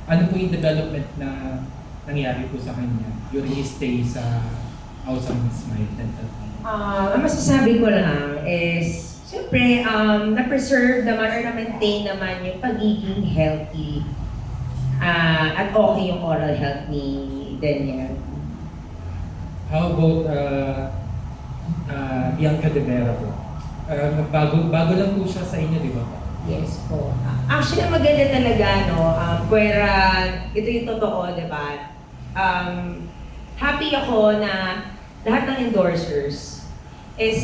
Ano po yung development na nangyari po sa kanya during his stay sa Awesome Smile Dental Clinic? Ang masasabi ko lang is, siyempre, na-preserve naman or na-maintain naman yung pagiging healthy at okay yung oral health ni Daniel. How about Bianca De Vera po? Bago lang po siya sa inyo, di ba po? Yes po. Actually, ang maganda talaga, no, pwera, ito yung totoo, di ba? Happy ako na lahat ng endorsers is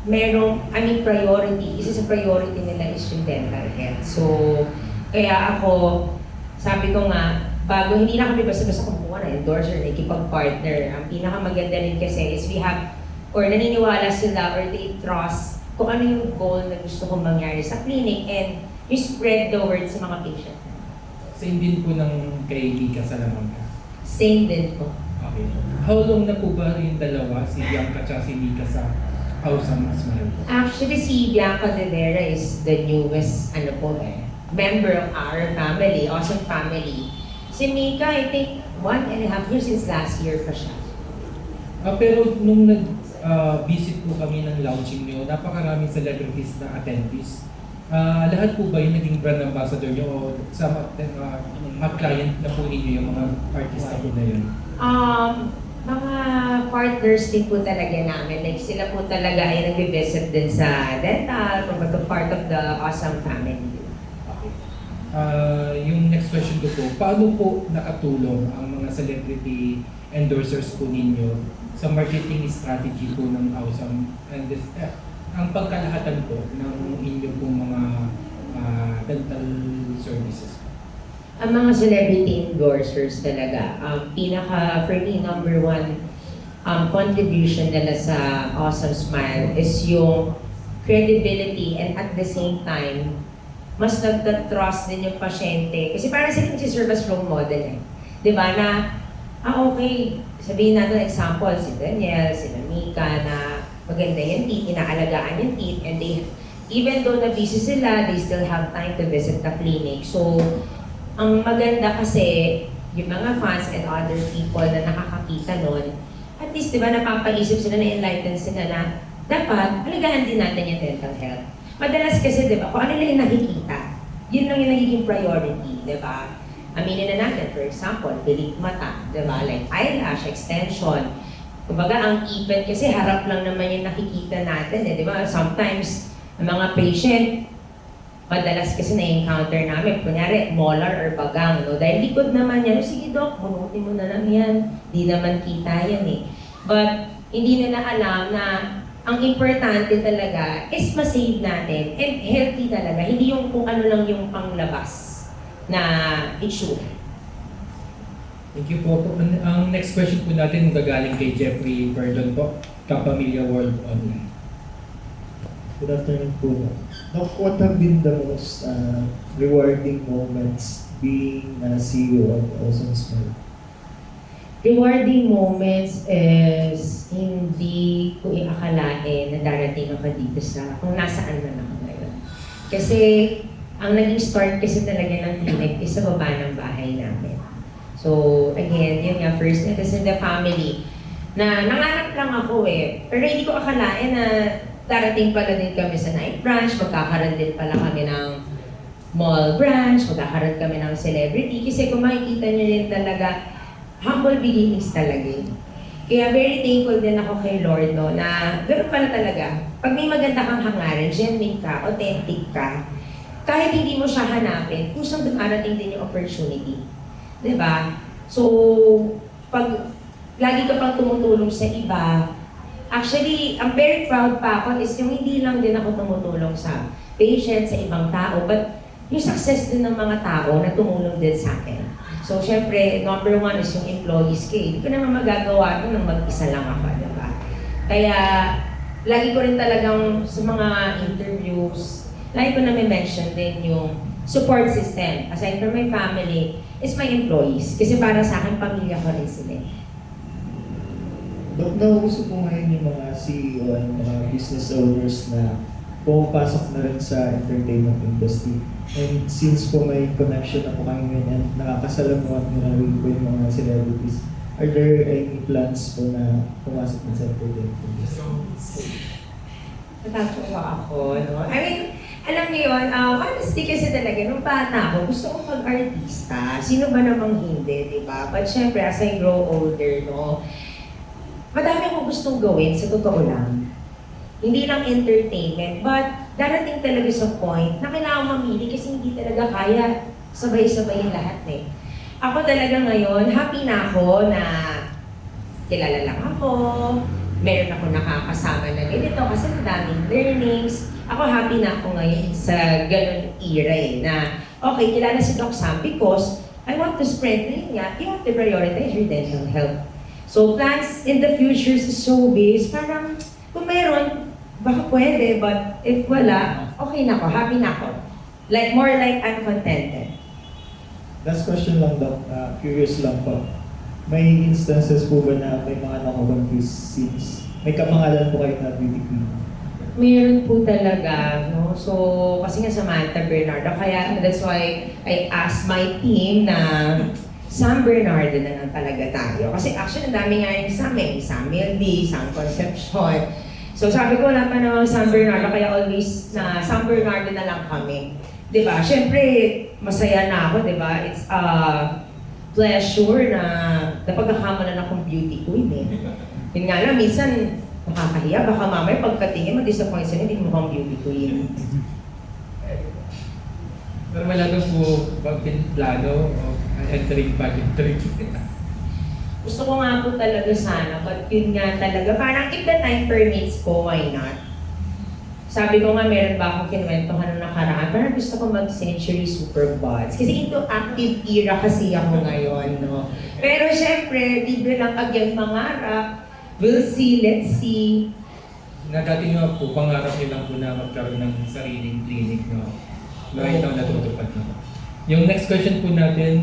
priority. Isa sa priority nila is yung dental health. So, kaya ako, sabi ko nga, bago hindi na kami basta-basta kumukuha ng endorser, nakikipag-partner. Ang pinakamaganda rin kasi is we have, or naniniwala sila, or they trust kung ano yung goal na gusto kong mangyari sa clinic and you spread the word sa mga patient. Same din po ng kay Mika Salamanca. Same din po. Okay. How long na po ba yung dalawa, si Bianca at si Mika sa Awesome Smile? Actually, si Bianca De Vera is the newest, member of our family, Awesome Family. Si Mika, I think 1.5 years since last year pa siya. Pero nung nag-visit po kami ng launching niyo, napakaraming celebrities na attendees. Lahat po ba yung naging brand ambassador niyo o sa mga client na po ninyo yung mga artista po na yun? Mga partners din po talaga namin. Like sila po talaga ay nag-visit din sa dental, part of the Awesome Family. Okay. Yung next question ko po, paano po nakatulong ang mga celebrity endorsers po ninyo sa marketing strategy po ng Awesome and ang pagkalahatan po ng inyong pong mga dental services? Ang mga celebrity endorsers talaga, for me, number one contribution nila sa Awesome Smile is yung credibility and at the same time, mas nagtatrust din yung pasyente. Kasi parang sila nagsiserve as role model eh. Di ba na, okay, sabihin natin example, si Daniel, si Mika na maganda yung teeth, inaalagaan yung teeth, and they, even though na busy sila, they still have time to visit the clinic. So, ang maganda kasi, yung mga fans and other people na nakakakita nun, at least, di ba, napapaisip sila, na-enlighten sila na dapat, alagaan din natin yung dental health. Madalas kasi, di ba, kung ano lang yung nakikita, yun lang yung nagiging priority, di ba? Aminin na natin, for example, bilik mata, di ba? Like eyelash, extension. Kumbaga, ang ipin kasi harap lang naman yung nakikita natin, eh, di ba? Sometimes, ang mga patient, madalas kasi na-encounter namin, kunyari, molar or bagang, no? Dahil likod naman yan, sige doc, bunutin mo na lang yan. Di naman kita yan eh. But, hindi nila alam na ang importante talaga is ma-save natin and healthy talaga. Hindi yung kung ano lang yung panglabas na issue. Thank you po. Ang next question po natin gagaling kay Jeffrey Perdon po, Kapamilya World Online. Good afternoon po. Doc, what have been the most rewarding moments being CEO of Awesome Smile? Rewarding moments is hindi ko iakalain na darating ako dito sa kung nasaan na ako ngayon. Kasi ang naging start kasi talaga ng clinic is sa baba ng bahay namin. So again, yun nga, first it is in the family na nanganap lang ako eh. Pero hindi ko akalain na darating pala din kami sa night branch, magkakaroon din pala kami ng mall branch, magkakaroon kami ng celebrity. Kasi kung makikita nyo rin talaga, humble beginnings talaga eh. Kaya very thankful din ako kay Lord, no, na gano'n pala talaga. Pag may maganda kang hangarin, genuine ka, authentic ka, kahit hindi mo siya hanapin, kusang dumarating din yung opportunity. Diba? So, pag lagi ka pang tumutulong sa iba, actually, ang very proud pa ako is yung hindi lang din ako tumutulong sa patient, sa ibang tao, but yung success din ng mga tao na tumulong din sa akin. So, syempre, number one is yung employees ko. Hindi ko naman magagawa ito nang mag-isa lang ako, diba? Kaya, lagi ko rin talagang sa mga interviews, lagi ko na may mention din yung support system. Aside from my family, is my employees. Kasi para sa akin, pamilya ko rin sila. Doc, nauuso po ngayon yung mga CEO and mga business owners na pumapasok na rin sa entertainment industry. And since po may connection na po kayo ngayon and nakakasalamuhan nyo na rin po yung mga celebrities, are there any plans po na pumasok na sa entertainment industry? Natatawa ako, no? I mean, alam niyo yun, honestly kasi talaga, nung bata ako, gusto kong mag-artista. Sino ba namang hindi, di ba? But syempre, as I grow older, no, madami akong gustong gawin, sa totoo lang. Hindi lang entertainment, but darating talaga sa point na kailangan mamili kasi hindi talaga kaya sabay-sabay yung lahat eh. Ako talaga ngayon, happy na ako na kilala lang ako, meron ako nakakasama na ganito kasi madaming learnings. Ako happy na ako ngayon sa ganun era eh, na okay, kilala si Doc Sam because I want to spread na yun nga, you have to prioritize your dental health. So plans in the future sa showbiz, parang kung meron, baka pwede, but if wala, okay na ako, happy na ako. Like, more like I'm contented. Last question lang, Doc. Curious lang po. May instances po ba na may mga nakakonfuse scenes? May kapangalan po kayo na beauty queen? Meron po talaga, no? So, kasi nga Samantha Bernardo, kaya that's why I asked my team na Sam Bernardo na lang talaga tayo. Kasi actually, ang dami nga yung Sam eh. Sam Mildy, Sam Concepcion. So sabi ko, wala pa namang Sam Bernardo, kaya always na Sam Bernardo na lang kami. Diba? Siyempre, masaya na ako, diba? It's a pleasure na napagkakama na akong beauty queen eh. Yun nga lang, minsan nakakahiya. Baka mamaya pagkatingin, ma-disappoint sila, hindi mo mukhang beauty queen. Pero wala daw po bang plano of entering pageantry? Gusto ko nga po talaga sana, but yun nga talaga, parang if the time permits ko, why not? Sabi ko nga, meron ba akong kinwentuhan nung nakaraan, parang gusto ko mag-Century Superbots. Kasi into active era kasi ako ngayon, no? Pero syempre, libre lang agyan mangarap. We'll see, let's see. Na dati nyo po, pangarap nyo lang po na magkaroon ng sariling clinic, no? Right now, natutupad na. Yung next question po natin,